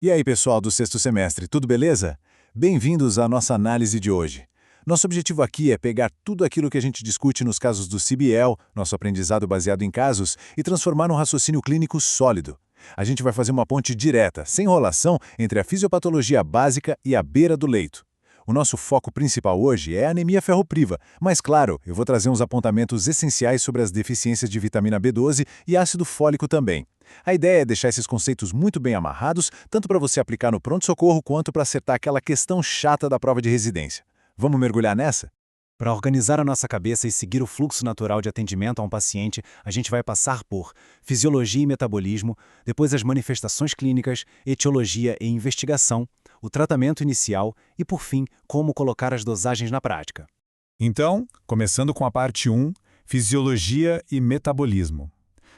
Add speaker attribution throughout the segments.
Speaker 1: E aí, pessoal do sexto semestre, tudo beleza? Bem-vindos à nossa análise de hoje. Nosso objetivo aqui é pegar tudo aquilo que a gente discute nos casos do CBL, nosso aprendizado baseado em casos, e transformar num raciocínio clínico sólido. A gente vai fazer uma ponte direta, sem enrolação, entre a fisiopatologia básica e a beira do leito. O nosso foco principal hoje é a anemia ferropriva, mas claro, eu vou trazer uns apontamentos essenciais sobre as deficiências de vitamina B12 e ácido fólico também. A ideia é deixar esses conceitos muito bem amarrados, tanto para você aplicar no pronto-socorro quanto para acertar aquela questão chata da prova de residência. Vamos mergulhar nessa?
Speaker 2: Para organizar a nossa cabeça e seguir o fluxo natural de atendimento a um paciente, a gente vai passar por fisiologia e metabolismo, depois as manifestações clínicas, etiologia e investigação, o tratamento inicial e, por fim, como colocar as dosagens na prática.
Speaker 3: Então, começando com a parte 1, fisiologia e metabolismo.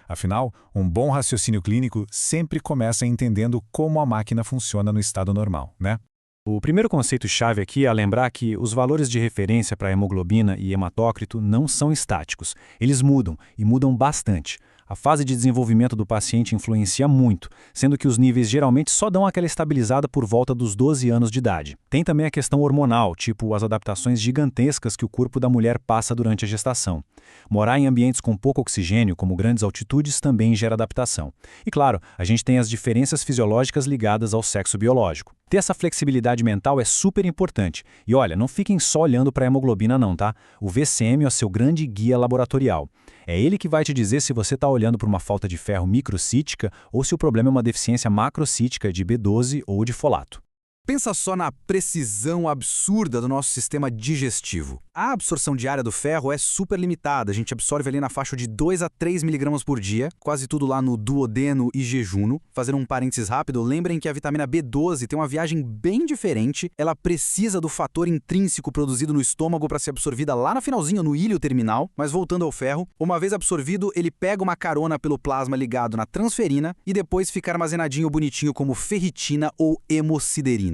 Speaker 3: Afinal, um bom raciocínio clínico sempre começa entendendo como a máquina funciona no estado normal, né?
Speaker 2: O primeiro conceito-chave aqui é lembrar que os valores de referência para hemoglobina e hematócrito não são estáticos. Eles mudam, e mudam bastante. A fase de desenvolvimento do paciente influencia muito, sendo que os níveis geralmente só dão aquela estabilizada por volta dos 12 anos de idade. Tem também a questão hormonal, tipo as adaptações gigantescas que o corpo da mulher passa durante a gestação. Morar em ambientes com pouco oxigênio, como grandes altitudes, também gera adaptação. E claro, a gente tem as diferenças fisiológicas ligadas ao sexo biológico. Ter essa flexibilidade mental é super importante. E olha, não fiquem só olhando para a hemoglobina não, tá? O VCM é o seu grande guia laboratorial. É ele que vai te dizer se você está olhando para uma falta de ferro microcítica ou se o problema é uma deficiência macrocítica de B12 ou de folato.
Speaker 4: Pensa só na precisão absurda do nosso sistema digestivo. A absorção diária do ferro é super limitada, a gente absorve ali na faixa de 2 a 3 miligramas por dia, quase tudo lá no duodeno e jejuno. Fazendo um parênteses rápido, lembrem que a vitamina B12 tem uma viagem bem diferente, ela precisa do fator intrínseco produzido no estômago para ser absorvida lá no finalzinho, no ilho terminal, mas voltando ao ferro, uma vez absorvido, ele pega uma carona pelo plasma ligado na transferina e depois fica armazenadinho bonitinho como ferritina ou hemosiderina.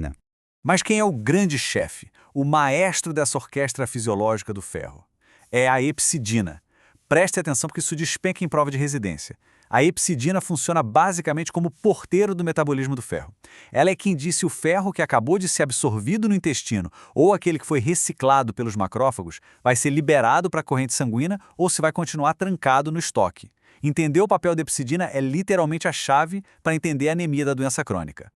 Speaker 5: Mas quem é o grande chefe, o maestro dessa orquestra fisiológica do ferro? É a hepsidina. Preste atenção porque isso despenca em prova de residência. A hepsidina funciona basicamente como porteiro do metabolismo do ferro. Ela é quem diz se o ferro que acabou de ser absorvido no intestino ou aquele que foi reciclado pelos macrófagos vai ser liberado para a corrente sanguínea ou se vai continuar trancado no estoque. Entender o papel da hepsidina é literalmente a chave para entender a anemia da doença crônica.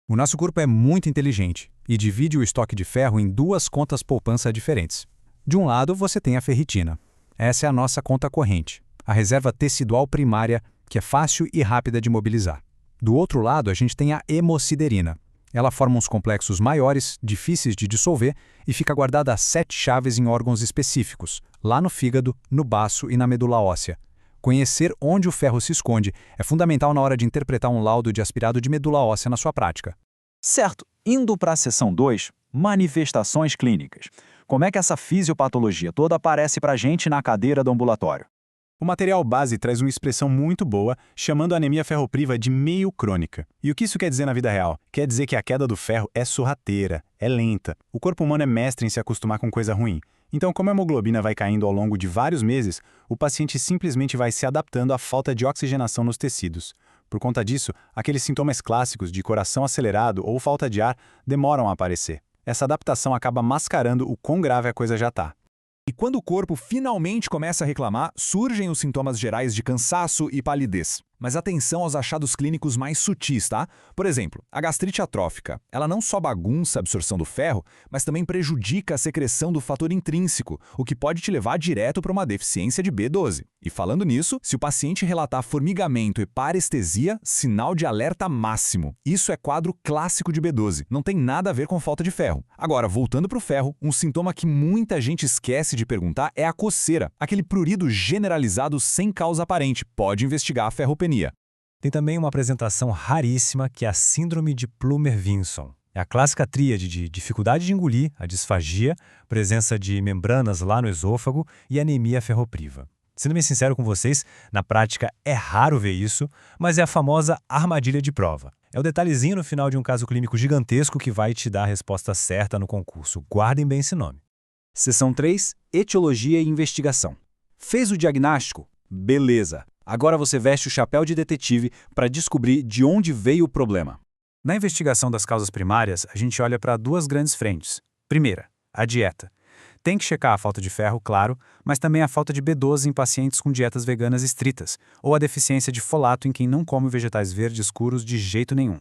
Speaker 3: O nosso corpo é muito inteligente e divide o estoque de ferro em duas contas poupança diferentes. De um lado, você tem a ferritina. Essa é a nossa conta corrente, a reserva tecidual primária, que é fácil e rápida de mobilizar. Do outro lado, a gente tem a hemosiderina. Ela forma uns complexos maiores, difíceis de dissolver e fica guardada a 7 chaves em órgãos específicos, lá no fígado, no baço e na medula óssea. Conhecer onde o ferro se esconde é fundamental na hora de interpretar um laudo de aspirado de medula óssea na sua prática.
Speaker 5: Certo, indo para a seção 2, manifestações clínicas. Como é que essa fisiopatologia toda aparece para a gente na cadeira do ambulatório?
Speaker 3: O material base traz uma expressão muito boa, chamando a anemia ferropriva de meio crônica. E o que isso quer dizer na vida real? Quer dizer que a queda do ferro é sorrateira, é lenta. O corpo humano é mestre em se acostumar com coisa ruim. Então, como a hemoglobina vai caindo ao longo de vários meses, o paciente simplesmente vai se adaptando à falta de oxigenação nos tecidos. Por conta disso, aqueles sintomas clássicos de coração acelerado ou falta de ar demoram a aparecer. Essa adaptação acaba mascarando o quão grave a coisa já está.
Speaker 6: E quando o corpo finalmente começa a reclamar, surgem os sintomas gerais de cansaço e palidez. Mas atenção aos achados clínicos mais sutis, tá? Por exemplo, a gastrite atrófica. Ela não só bagunça a absorção do ferro, mas também prejudica a secreção do fator intrínseco, o que pode te levar direto para uma deficiência de B12. E falando nisso, se o paciente relatar formigamento e parestesia, sinal de alerta máximo. Isso é quadro clássico de B12, não tem nada a ver com falta de ferro. Agora, voltando para o ferro, um sintoma que muita gente esquece de perguntar é a coceira, aquele prurido generalizado sem causa aparente. Pode investigar a ferropenia.
Speaker 2: Tem também uma apresentação raríssima que é a síndrome de Plummer-Vinson. É a clássica tríade de dificuldade de engolir, a disfagia, presença de membranas lá no esôfago e anemia ferropriva. Sendo bem sincero com vocês, na prática é raro ver isso, mas é a famosa armadilha de prova. É o detalhezinho no final de um caso clínico gigantesco que vai te dar a resposta certa no concurso. Guardem bem esse nome.
Speaker 4: Seção 3, etiologia e investigação. Fez o diagnóstico? Beleza. Agora você veste o chapéu de detetive para descobrir de onde veio o problema.
Speaker 2: Na investigação das causas primárias, a gente olha para duas grandes frentes. Primeira, a dieta. Tem que checar a falta de ferro, claro, mas também a falta de B12 em pacientes com dietas veganas estritas, ou a deficiência de folato em quem não come vegetais verdes escuros de jeito nenhum.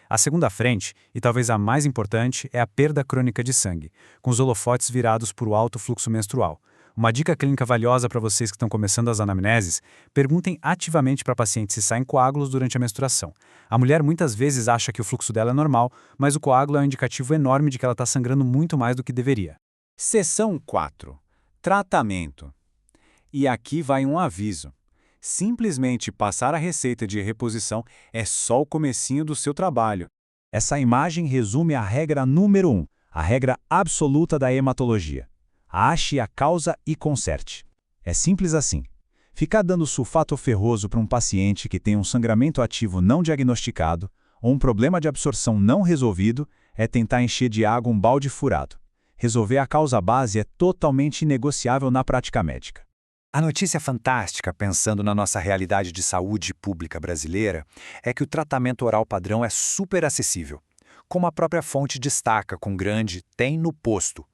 Speaker 2: A segunda frente, e talvez a mais importante, é a perda crônica de sangue, com os holofotes virados para o alto fluxo menstrual. Uma dica clínica valiosa para vocês que estão começando as anamneses: perguntem ativamente para pacientes se saem coágulos durante a menstruação. A mulher muitas vezes acha que o fluxo dela é normal, mas o coágulo é um indicativo enorme de que ela está sangrando muito mais do que deveria.
Speaker 1: Seção 4. Tratamento. E aqui vai um aviso. Simplesmente passar a receita de reposição é só o comecinho do seu trabalho. Essa imagem resume a regra número 1, a regra absoluta da hematologia. Ache a causa e conserte. É simples assim. Ficar dando sulfato ferroso para um paciente que tem um sangramento ativo não diagnosticado ou um problema de absorção não resolvido é tentar encher de água um balde furado. Resolver a causa base é totalmente inegociável na prática médica.
Speaker 3: A notícia fantástica, pensando na nossa realidade de saúde pública brasileira, é que o tratamento oral padrão é super acessível. Como a própria fonte destaca com grande "tem no posto".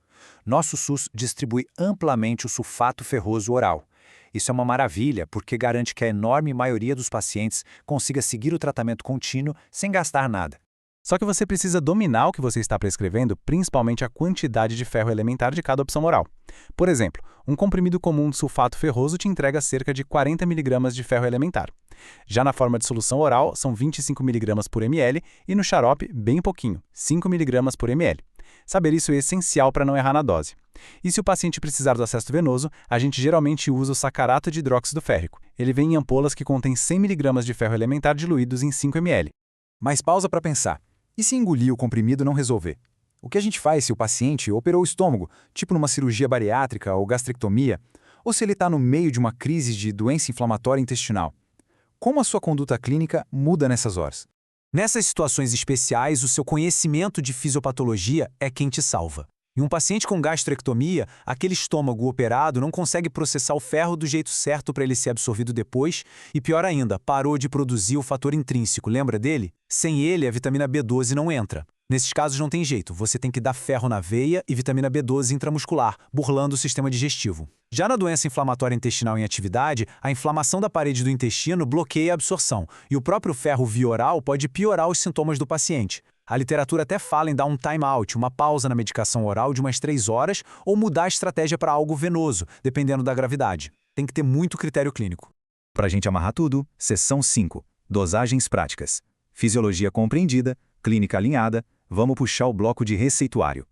Speaker 3: Nosso SUS distribui amplamente o sulfato ferroso oral. Isso é uma maravilha porque garante que a enorme maioria dos pacientes consiga seguir o tratamento contínuo sem gastar nada.
Speaker 2: Só que você precisa dominar o que você está prescrevendo, principalmente a quantidade de ferro elementar de cada opção oral. Por exemplo, um comprimido comum de sulfato ferroso te entrega cerca de 40 mg de ferro elementar. Já na forma de solução oral, são 25 mg por ml e no xarope, bem pouquinho, 5 mg por ml. Saber isso é essencial para não errar na dose. E se o paciente precisar do acesso venoso, a gente geralmente usa o sacarato de hidróxido férrico. Ele vem em ampolas que contêm 100 mg de ferro elementar diluídos em 5 ml.
Speaker 3: Mas pausa para pensar. E se engolir o comprimido não resolver? O que a gente faz se o paciente operou o estômago, tipo numa cirurgia bariátrica ou gastrectomia, ou se ele está no meio de uma crise de doença inflamatória intestinal? Como a sua conduta clínica muda nessas horas?
Speaker 4: Nessas situações especiais, o seu conhecimento de fisiopatologia é quem te salva. Em um paciente com gastrectomia, aquele estômago operado não consegue processar o ferro do jeito certo para ele ser absorvido depois e, pior ainda, parou de produzir o fator intrínseco, lembra dele? Sem ele, a vitamina B12 não entra. Nesses casos não tem jeito, você tem que dar ferro na veia e vitamina B12 intramuscular, burlando o sistema digestivo. Já na doença inflamatória intestinal em atividade, a inflamação da parede do intestino bloqueia a absorção e o próprio ferro via oral pode piorar os sintomas do paciente. A literatura até fala em dar um time-out, uma pausa na medicação oral de umas 3 horas ou mudar a estratégia para algo venoso, dependendo da gravidade. Tem que ter muito critério clínico.
Speaker 7: Para a gente amarrar tudo, seção 5. Dosagens práticas. Fisiologia compreendida, clínica alinhada, vamos puxar o bloco de receituário.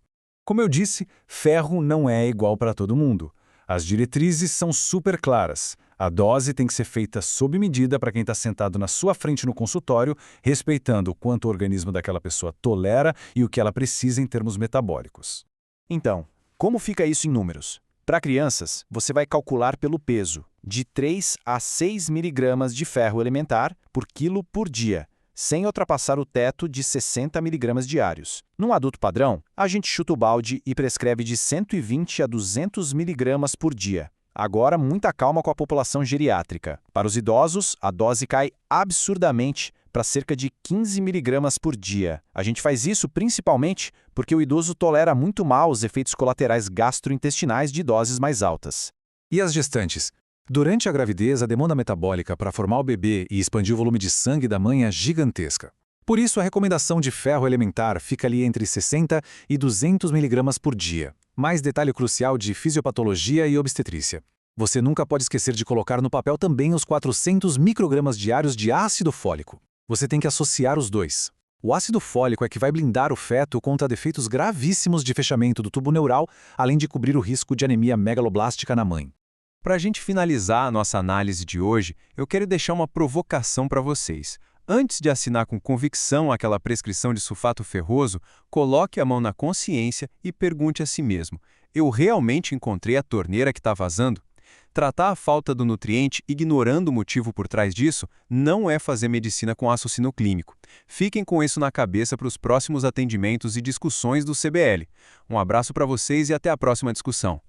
Speaker 2: Como eu disse, ferro não é igual para todo mundo. As diretrizes são super claras. A dose tem que ser feita sob medida para quem está sentado na sua frente no consultório, respeitando o quanto o organismo daquela pessoa tolera e o que ela precisa em termos metabólicos.
Speaker 8: Então, como fica isso em números? Para crianças, você vai calcular pelo peso, de 3 a 6 mg de ferro elementar por quilo por dia, sem ultrapassar o teto de 60 mg diários. Num adulto padrão, a gente chuta o balde e prescreve de 120 a 200 mg por dia. Agora, muita calma com a população geriátrica. Para os idosos, a dose cai absurdamente para cerca de 15 mg por dia. A gente faz isso principalmente porque o idoso tolera muito mal os efeitos colaterais gastrointestinais de doses mais altas.
Speaker 1: E as gestantes? Durante a gravidez, a demanda metabólica para formar o bebê e expandir o volume de sangue da mãe é gigantesca. Por isso, a recomendação de ferro elementar fica ali entre 60 e 200 mg por dia. Mais detalhe crucial de fisiopatologia e obstetrícia. Você nunca pode esquecer de colocar no papel também os 400 microgramas diários de ácido fólico. Você tem que associar os dois. O ácido fólico é que vai blindar o feto contra defeitos gravíssimos de fechamento do tubo neural, além de cobrir o risco de anemia megaloblástica na mãe.
Speaker 9: Para a gente finalizar a nossa análise de hoje, eu quero deixar uma provocação para vocês. Antes de assinar com convicção aquela prescrição de sulfato ferroso, coloque a mão na consciência e pergunte a si mesmo: eu realmente encontrei a torneira que está vazando? Tratar a falta do nutriente ignorando o motivo por trás disso não é fazer medicina com raciocínio clínico. Fiquem com isso na cabeça para os próximos atendimentos e discussões do CBL. Um abraço para vocês e até a próxima discussão.